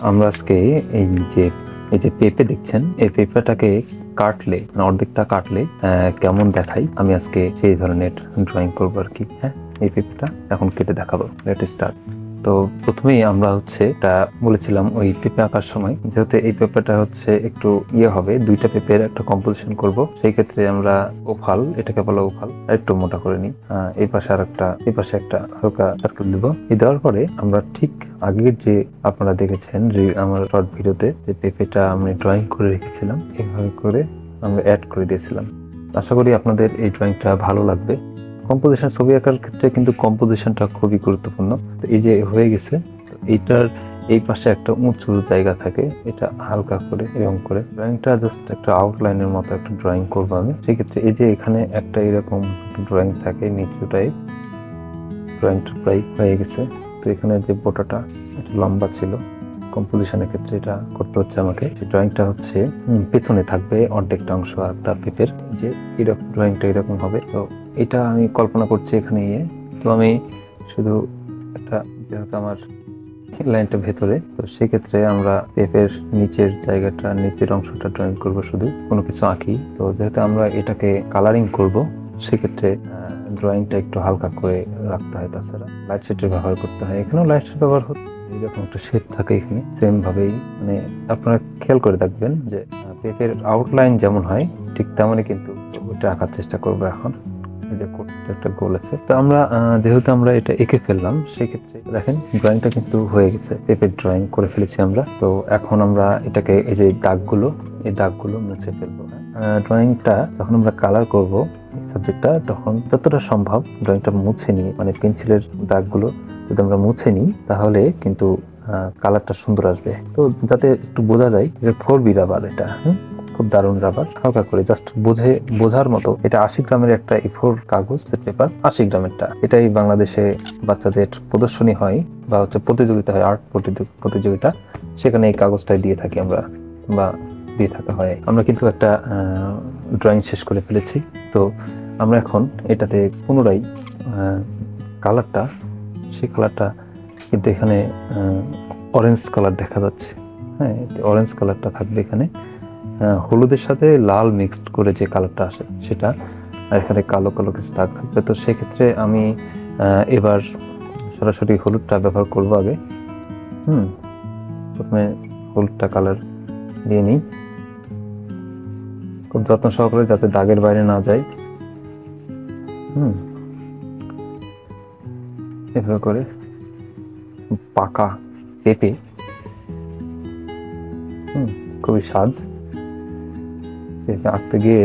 আমরা আজকে এই যে এই যে পেঁপে দেখছেন, এই পেঁপেটাকে কাটলে অর্ধেকটা কাটলে কেমন দেখায়, আমি আজকে সেই ধরনের ড্রয়িং করবো আর কি। হ্যাঁ, এই পেঁপেটা এখন কেটে দেখাবো। Let start. তো প্রথমেই আমরা এটা বলেছিলাম ওই পেঁপে আঁকার সময়, যেহেতু এই পেঁপেটা একটু হবে, দুইটা পেঁপের একটা কম্পোজিশন করব, সেই ক্ষেত্রে আমরা ওফাল, এটাকে বলা ওফাল, একটু মোটা করে নিই। এই পাশে আর একটা, এই পাশে একটা হালকা সার্কেল দিব। এই দেওয়ার পরে আমরা ঠিক আগের যে আপনারা দেখেছেন আমার শর্ট ভিডিওতে যে পেঁপেটা আমি ড্রয়িং করে রেখেছিলাম, এইভাবে করে আমরা অ্যাড করে দিয়েছিলাম। আশা করি আপনাদের এই ড্রয়িংটা ভালো লাগবে। কম্পোজিশন, ছবি আঁকার ক্ষেত্রে কিন্তু কম্পোজিশনটা খুবই গুরুত্বপূর্ণ। তো এই যে হয়ে গেছে, এইটার এই পাশে একটা উঁচু জায়গা থাকে, এটা হালকা করে এরকম করে ড্রয়িংটা জাস্ট একটা আউটলাইনের মতো একটা ড্রয়িং করবো আমি। সেক্ষেত্রে এই যে এখানে একটা এরকম ড্রয়িং থাকে নিচুটাই, ড্রয়িংটা প্রায় হয়ে গেছে। তো এখানে যে বোটাটা এটা লম্বা ছিল, কম্পোজিশনের ক্ষেত্রে এটা করতে হচ্ছে আমাকে। ড্রয়িংটা পেছনে থাকবে অর্ধেকটা অংশ একটা পেপের, যে এরকম ড্রয়িংটা এরকম হবে। তো এটা আমি কল্পনা করছি এখানে তো আমি শুধু একটা, যেহেতু আমার লাইনটা ভেতরে, তো সেক্ষেত্রে আমরা পেপের নিচের জায়গাটা, নিচের অংশটা ড্রয়িং করব, শুধু কোনো কিছু আঁকি। তো যেহেতু আমরা এটাকে কালারিং করব, সেক্ষেত্রে ড্রয়িংটা একটু হালকা করে রাখতে হয়। তাছাড়া লাইট শেডের ব্যবহার করতে হয়, এখানেও লাইট শেড ব্যবহার হচ্ছে, এইরকম একটা শেড থাকে এখানে সেম ভাবেই। আপনারা খেয়াল করে দেখবেন যে পেপের আউটলাইন যেমন হয় ঠিক তেমনই কিন্তু ওইটা আঁকার চেষ্টা করবো এখন। যে একটা গোল আছে, তো আমরা যেহেতু আমরা এটা এঁকে ফেললাম, সেক্ষেত্রে দেখেন ড্রয়িংটা কিন্তু হয়ে গেছে, পেপের ড্রয়িং করে ফেলেছি আমরা। তো এখন আমরা এটাকে, এই যে দাগগুলো, এই দাগগুলো মুছে ফেলবো। ড্রয়িংটা যখন আমরা কালার করব সাবজেক্টটা, তখন যতটা সম্ভব ড্রয়িংটা মুছে নিই, পেন্সিলের দাগগুলো যদি আমরা মুছে নিই, তাহলে কিন্তু কালারটা সুন্দর আসবে। তো যাতে একটু বোঝা যায় যে 4B রাবার, এটা খুব দারুণ রাবার। হালকা করে জাস্ট বোঝার মতো, এটা 80 গ্রামের একটা A4 কাগজ পেপার, 80 গ্রামেরটা। এটাই বাংলাদেশে বাচ্চাদের প্রদর্শনী হয় বা প্রতিযোগিতা হয়, আর্ট প্রতিযোগিতা, সেখানে এই কাগজটাই দিয়ে থাকি আমরা, বা দিয়ে থাকা হয়। আমরা কিন্তু একটা ড্রয়িং শেষ করে ফেলেছি। তো আমরা এখন এটাতে পুনরায় কালারটা, সেই কালারটা কিন্তু এখানে অরেঞ্জ কালার দেখা যাচ্ছে। হ্যাঁ, অরেঞ্জ কালারটা থাকবে এখানে, হলুদের সাথে লাল মিক্সড করে যে কালারটা আসে সেটা, আর এখানে কালো কালো কিছু দাগ থাকবে। তো সেক্ষেত্রে আমি এবার সরাসরি হলুদটা ব্যবহার করব আগে। প্রথমে হলুদটা কালার দিয়ে নিই, খুব যত্ন সহকারে, যাতে দাগের বাইরে না যায়। এভাবে করে পাকা পেঁপে, খুবই স্বাদ। পেঁপে আঁকতে গিয়ে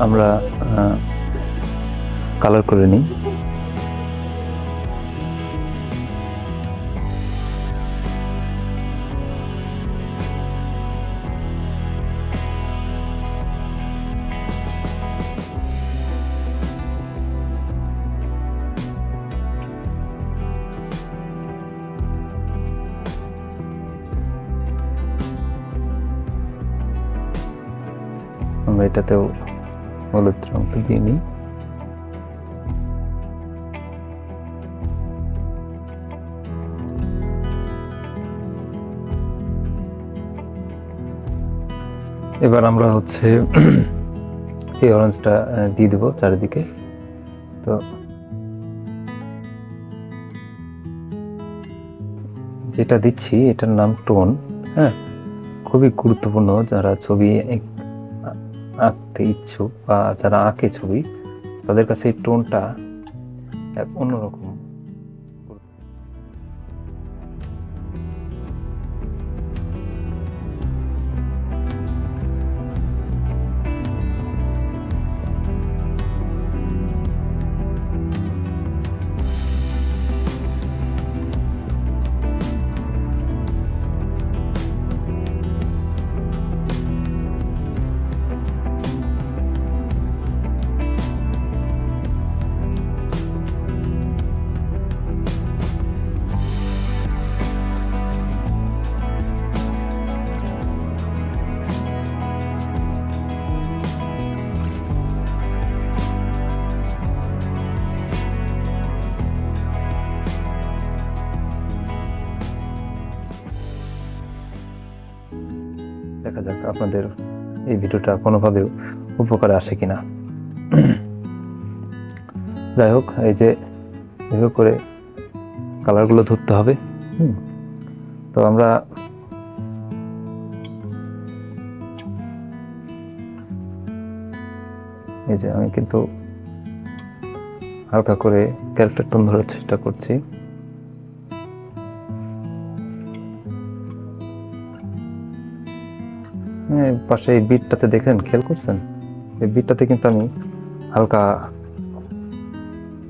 আমরা কালার করে নিই। আমরা এটাতেও হলুদ রংটা দিয়ে নিই। এবার আমরা এই অরেঞ্জটা দিয়ে দেবো চারিদিকে। তো যেটা দিচ্ছি এটার নাম টোন। হ্যাঁ, খুবই গুরুত্বপূর্ণ যারা ছবি আঁকতে ইচ্ছুক বা যারা আঁকে ছবি, তাদের কাছে এই টোনটা এক অন্যরকম। দেখা যাক আপনাদের এই ভিডিওটা কোনোভাবেও উপকারে আসে কিনা। যাই হোক, এই যে এভাবে করে কালারগুলো ধরতে হবে। তো আমরা এই যে আমি কিন্তু হালকা করে ক্যারেক্টার টোন ধরার চেষ্টা করছি। পাশে এই বিটটাতে দেখেন, খেয়াল করছেন? এই বিটটাতে কিন্তু আমি হালকা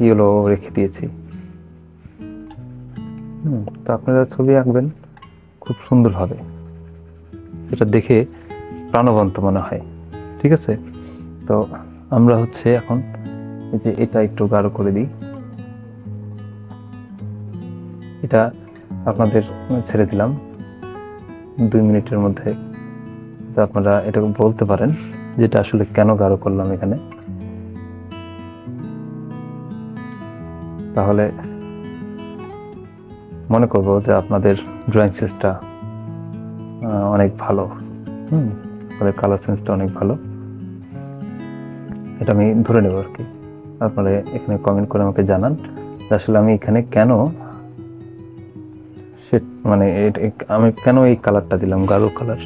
ইয়েলো রেখে দিয়েছি। তো আপনারা ছবি আঁকবেন খুব সুন্দর হবে, এটা দেখে প্রাণবন্ত মনে হয়। ঠিক আছে, তো আমরা হচ্ছে এখন এই যে এটা একটু গাঢ় করে দিই। এটা আপনাদের ছেড়ে দিলাম 2 মিনিটের মধ্যে। তো আপনারা এটা বলতে পারেন যেটা আসলে কেন গাঢ় করলাম এখানে। তাহলে মনে করব যে আপনাদের ড্রয়িং সেন্সটা অনেক ভালো। আপনাদের কালার সেন্সটা অনেক ভালো, এটা আমি ধরে নেব আর কি। আপনারা এখানে কমেন্ট করে আমাকে জানান আসলে আমি এখানে কেন মানে আমি কেন এই কালারটা দিলাম, গাঢ় কালার।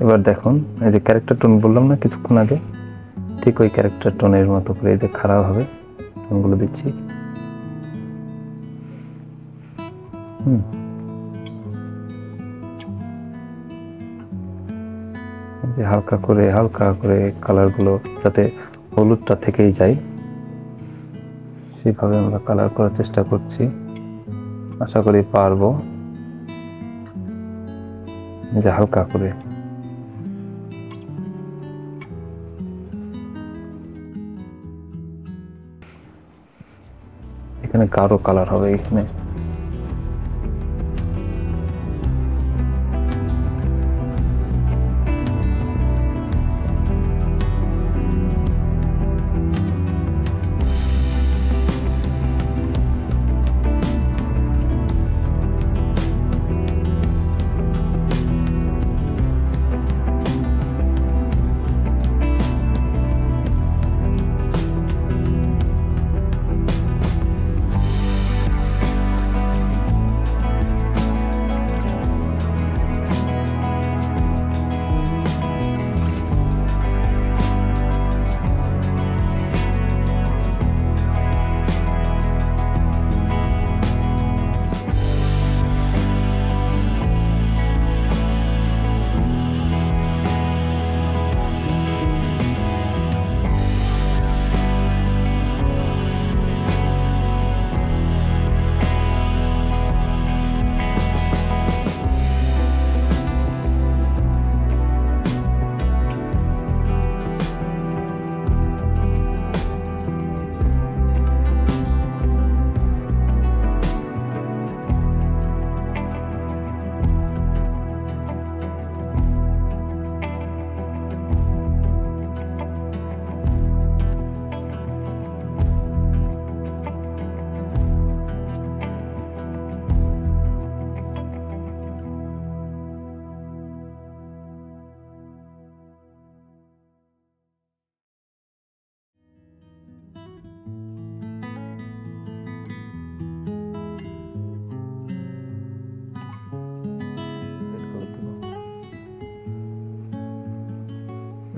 এবার দেখুন, এই যে ক্যারেক্টার টোন বললাম না কিছুক্ষণ আগে, ঠিক ওই ক্যারেক্টার টোনের মতো করে এই যে খারাপ হবে টোনগুলো দিচ্ছি। যে হালকা করে কালারগুলো যাতে হলুদটা থেকেই যায় সেভাবে আমরা কালার করার চেষ্টা করছি। আশা করি পারবো। যে হালকা করে এখানে গাঢ় কালার হবে এখানে।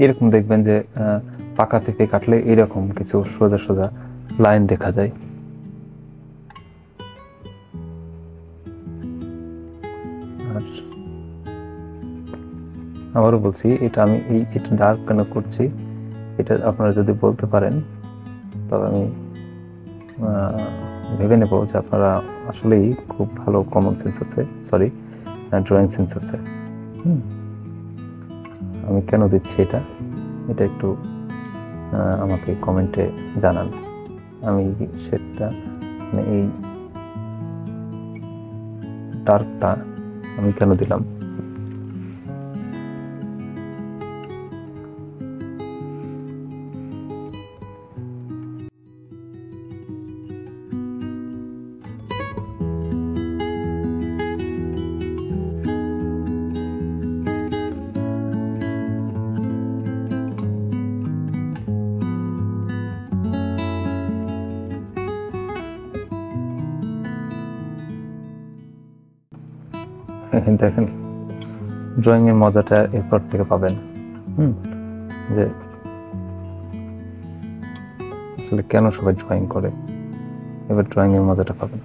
এরকম দেখবেন যে পাকা পেঁপে কাটলে এরকম কিছু সোজা সোজা লাইন দেখা যায়। আর আবারও বলছি, এটা আমি এটা ডার্ক কেন করছি, এটা আপনারা যদি বলতে পারেন তবে আমি ভেবে নেব যে আপনারা আসলেই খুব ভালো কমন সেন্স আছে, সরি ড্রয়িং সেন্স আছে। আমি কেন দিচ্ছি এটা একটু আমাকে কমেন্টে জানান। আমি সেটা মানে এই ডার্কটা আমি কেন দিলাম। দেখেন ড্রয়িং এর মজাটা এরপর থেকে পাবেন। যে আসলে কেন সবাই ড্রয়িং করে, এবার ড্রয়িং এর মজাটা পাবেন।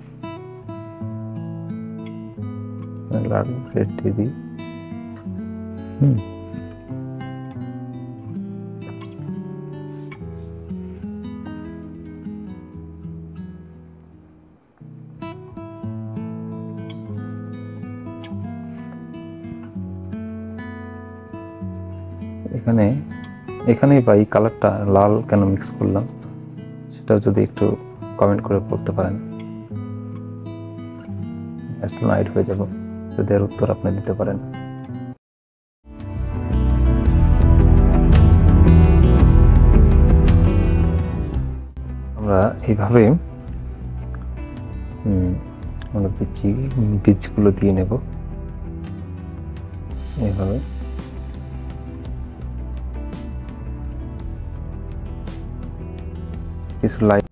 এখানেই বা এই কালারটা লাল কেন মিক্স করলাম সেটাও যদি একটু কমেন্ট করে বলতে পারেন, অ্যাস্ট্রোনাইট হয়ে যাব যদি এর উত্তর আপনি দিতে পারেন। আমরা এইভাবে আমরা বীজগুলো দিয়ে নেব এইভাবে। কিছু লাইট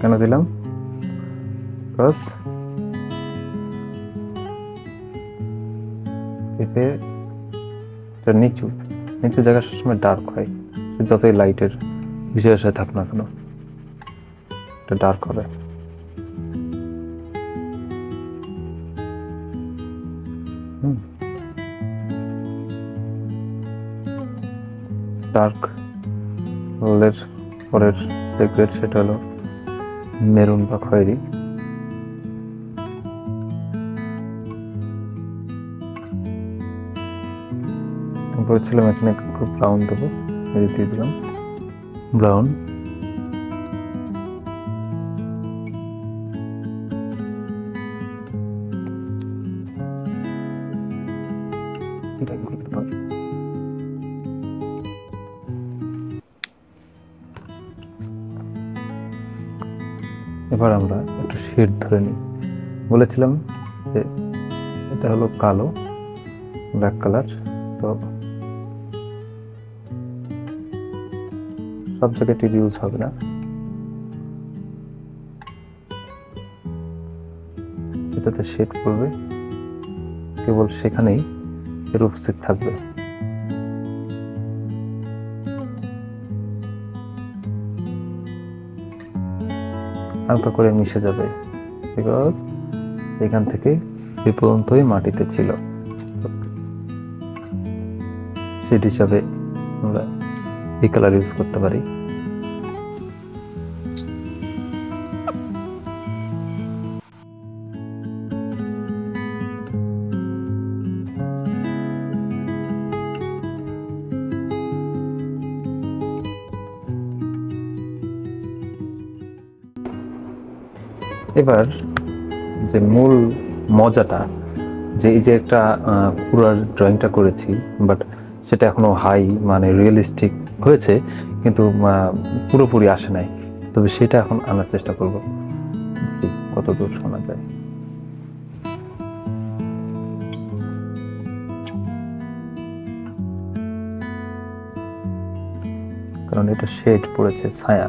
কেন দিলাম, বিকজ এতে নিচু জায়গা সবসময় ডার্ক হয়, যতই লাইটের বিষয় আশায় থাক না কেন এটা ডার্ক হবে। ডার্ক এর পরের যে গ্রেড সেটা হলো মেরুন বা খয়েরি। বলছিলাম এখানে খুব ব্রাউন দেবো, দিয়ে দিলাম ব্রাউন। এবার আমরা একটু শেড ধরে নিই। বলেছিলাম যে এটা হলো কালো, ব্ল্যাক কালার, তো সব জায়গায় টিপ ইউজ হবে না, এটাতে শেড করবে কেবল সেখানেই এর উপস্থিত থাকবে। হালকা করে মিশে যাবে, বিকজ এখান থেকে এ পর্যন্তই মাটিতে ছিল। শেড হিসাবে আমরা এই কালার ইউজ করতে পারি। এবার যে মূল মজাটা, যে এই যে একটা পুরো ড্রয়িংটা করেছি বাট সেটা এখনো হাই মানে রিয়েলিস্টিক হয়েছে, কিন্তু পুরোপুরি আসে নাই। তবে সেটা এখন আনার চেষ্টা করব, কত দূর শোনা যায়। কারণ এটা শেড পড়েছে, ছায়া,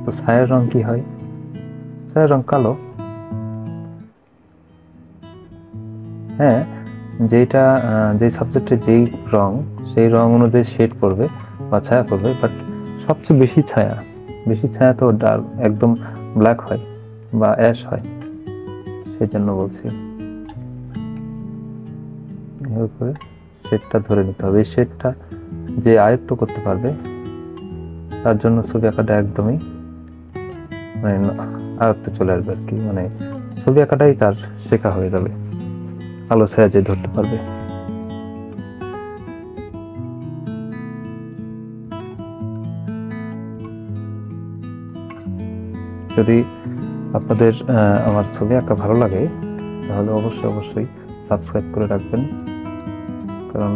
তো ছায়ার রং কি হয়? ছায়ার রং কালো। হ্যাঁ, যেটা যে সাবজেক্টে যেই রং, সেই রং অনুযায়ী শেড পড়বে বা ছায়া পড়বে, বাট সবচেয়ে বেশি ছায়া তো ডার্ক একদম ব্ল্যাক হয় বা অ্যাশ হয়, সেই জন্য বলছি। এভাবে করে শেডটা ধরে নিতে হবে। এই শেডটা যে আয়ত্ত করতে পারবে তার জন্য ছবি আঁকাটা একদমই মানে আয়ত্তে চলে আসবে আর কি, মানে ছবি আঁকাটাই তার শেখা হয়ে যাবে, আলো ছায়া যে ধরতে পারবে। যদি আপনাদের আমার ছবি আঁকা ভালো লাগে তাহলে অবশ্যই সাবস্ক্রাইব করে রাখবেন, কারণ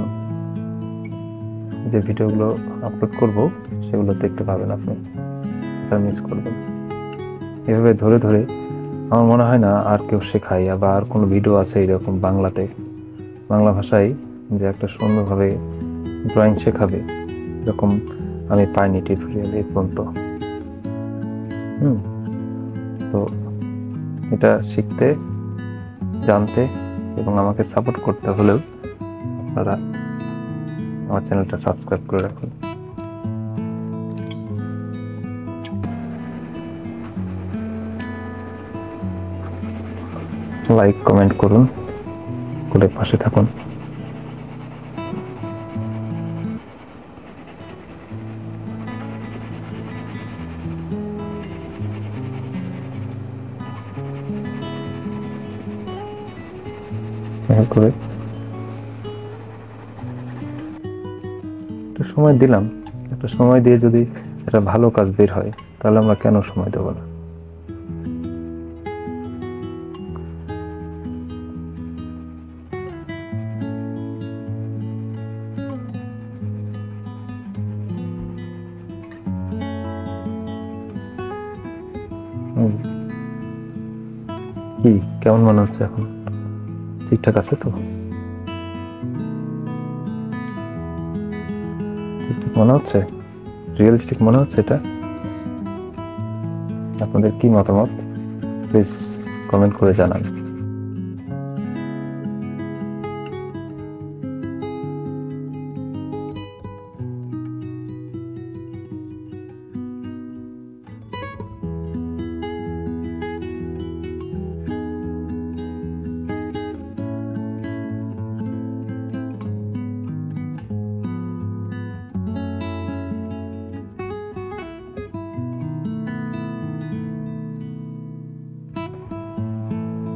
যে ভিডিওগুলো আপলোড করব সেগুলো দেখতে পাবেন আপনি, মিস করবেন। এভাবে ধরে ধরে আমার মনে হয় না আর কেউ শেখায় বা আর কোনো ভিডিও আছে এরকম বাংলাতে, বাংলা ভাষায় যে একটা সুন্দরভাবে ড্রয়িং শেখাবে, এরকম আমি পাইনি টিউটোরিয়াল এই পর্যন্ত। তো এটা শিখতে, জানতে এবং আমাকে সাপোর্ট করতে হলেও আপনারা আমার চ্যানেলটা সাবস্ক্রাইব করে রাখুন। লাইক কমেন্ট করুন, করে পাশে থাকুন। করে একটা সময় দিলাম, একটা সময় দিয়ে যদি একটা ভালো কাজ বের হয় তাহলে আমরা কেন সময় দেব না? কি কেমন মনে হচ্ছে এখন? ঠিকঠাক আছে তো? ঠিকঠাক মনে হচ্ছে? রিয়েলিস্টিক মনে হচ্ছে এটা? আপনাদের কি মতামত প্লিজ কমেন্ট করে জানান।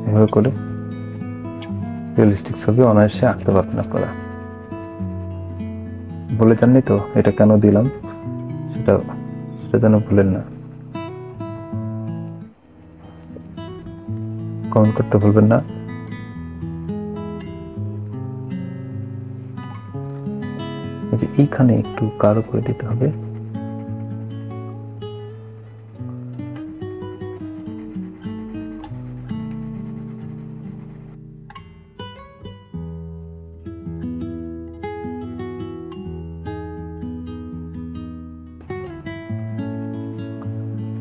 এভাবে করে রিয়েলিস্টিক ছবি অনায়াসে আঁকতে পারবেন আপনারা। বলে জাননি তো এটা কেন দিলাম, সেটা যেন ভুলেন না। কমেন্ট করতে ভুলবেন না। এইখানে একটু গাঢ় করে দিতে হবে।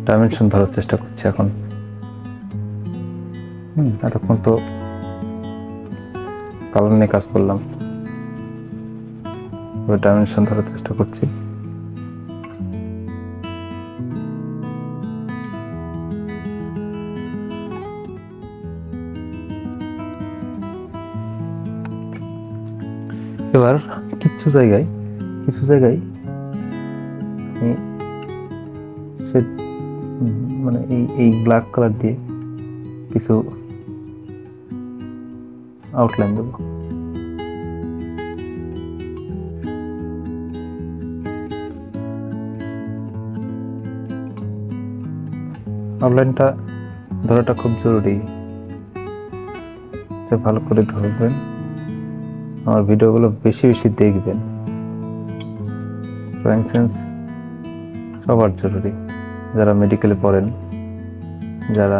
ডাইমেনশন ধরার চেষ্টা করছি এখন। এতক্ষণ তো কালার নিয়ে কাজ করলাম, ডাইমেনশন ধরার চেষ্টা করছি। এবার কিছু জায়গায় মানে এই ব্ল্যাক কালার দিয়ে কিছু আউটলাইন দেব। আউটলাইনটা ধরাটা খুব জরুরি। ক্যামেরাটাকে ভালো করে ধরবেন, আমার ভিডিওগুলো বেশি বেশি দেখবেন। ড্রয়িং সেন্স সবার জরুরি, যারা মেডিকেলে পড়েন, যারা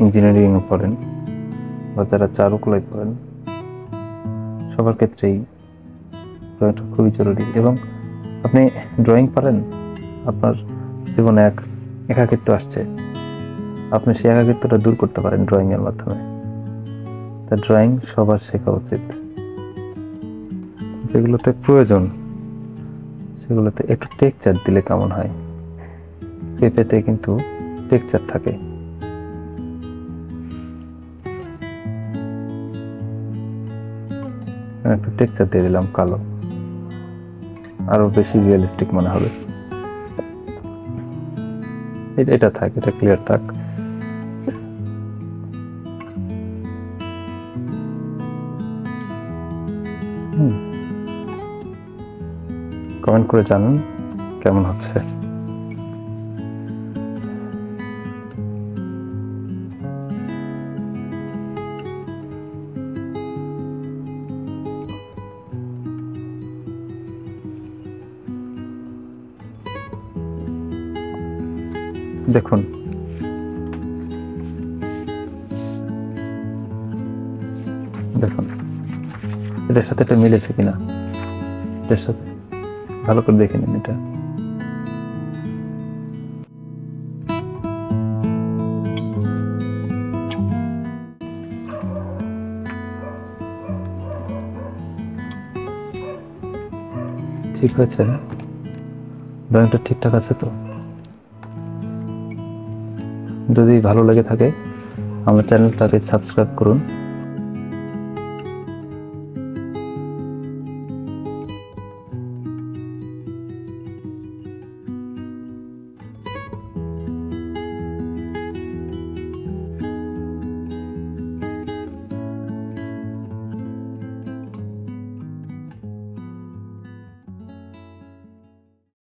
ইঞ্জিনিয়ারিংয়ে পড়েন, বা যারা চারুকলায় পড়েন, সবার ক্ষেত্রেই ড্রয়িংটা খুবই জরুরি। এবং আপনি ড্রয়িং পারেন, আপনার জীবনে একাকিত্ব আসছে, আপনি সেই একাকিত্বটা দূর করতে পারেন ড্রয়িংয়ের মাধ্যমে। তা ড্রয়িং সবার শেখা উচিত। যেগুলোতে প্রয়োজন সেগুলোতে একটু টেক্সচার দিলে কেমন হয়, পেঁপেতে কিন্তু টেক্সচার থাকে। একটু টেক্সচার দিয়ে দিলাম কালো, আরো বেশি রিয়েলিস্টিক মনে হবে। এটা থাক, এটা ক্লিয়ার থাক। কমেন্ট করে জানান কেমন হচ্ছে। দেখুন, দেখুন এটার সাথে এটা মিলেছে কিনা, এটার সাথে ভালো করে দেখে নিন। এটা ঠিক হয়েছে, ড্রয়িংটা ঠিকঠাক আছে তো? যদি ভালো লেগে থাকে আমার চ্যানেলটাকে সাবস্ক্রাইব করুন।